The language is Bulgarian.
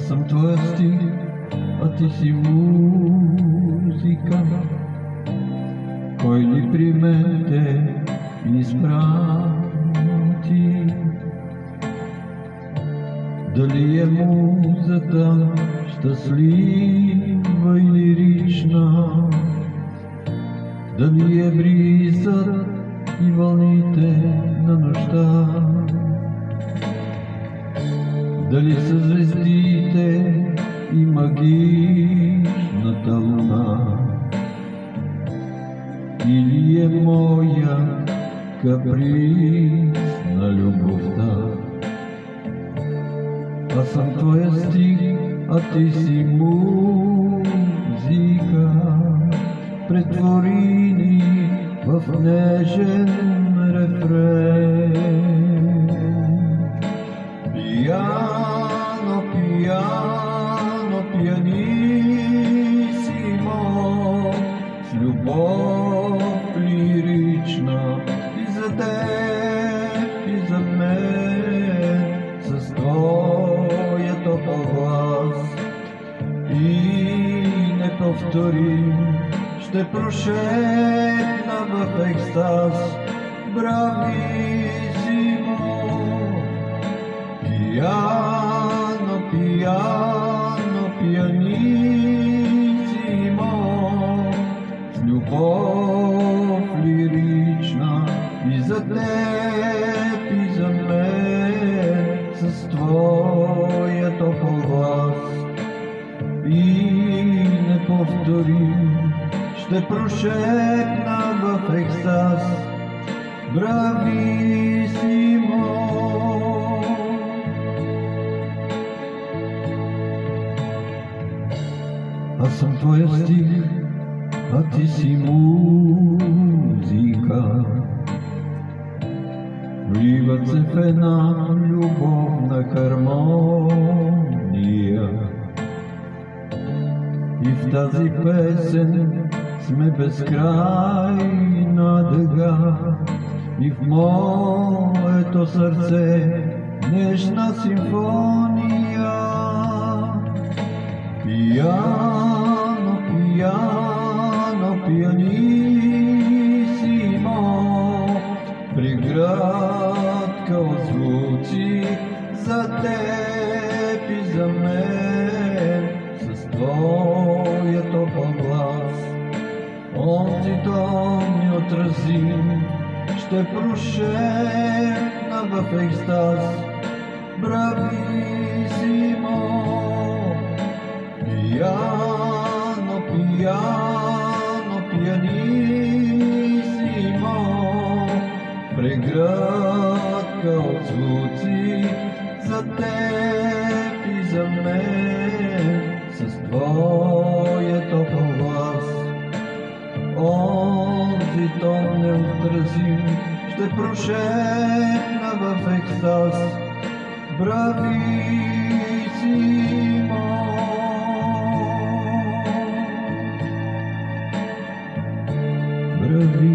съм твоя стих, а ти си музика. Кой ли при мен те изпрати? Дали е музата щастлива и лирична? Дали е бризът и вълните на нощта? Дали са звездите и магичната луна? Или е моя каприз на любовта? Аз съм твоя стих, а ти си музика. Претвори ни в нежен рефрен. Пиано, пиано, пианисимо, с любов лирична и за теб, и за мен, с твоя топъл глас и неповторим ще прошепна в екстаз. Брависимо, пиано, пиано, пианисимо, с любов лирична и за теб, и за мен, с твоя топъл глас и неповторим ще прошепна в екстаз. Брависимо. Аз съм твоя стих, а ти си музика. Вливат се в една любовна хармония и в тази песен сме безкрайна дъга. И в моето сърце нежна симфония. Пиано, пиано, пианисимо, преградка от звуци за теб и за мен, с твоя топъл глас. Онзи тон неотразим ще прошепна в екстаз. Брависимо. Пиано, пиано, пианисимо, преградка от звуци за теб и за мен, с твоя топъл глас. Онзи тон неотразим ще прошепна в екстаз. Брависимо. Брависимо.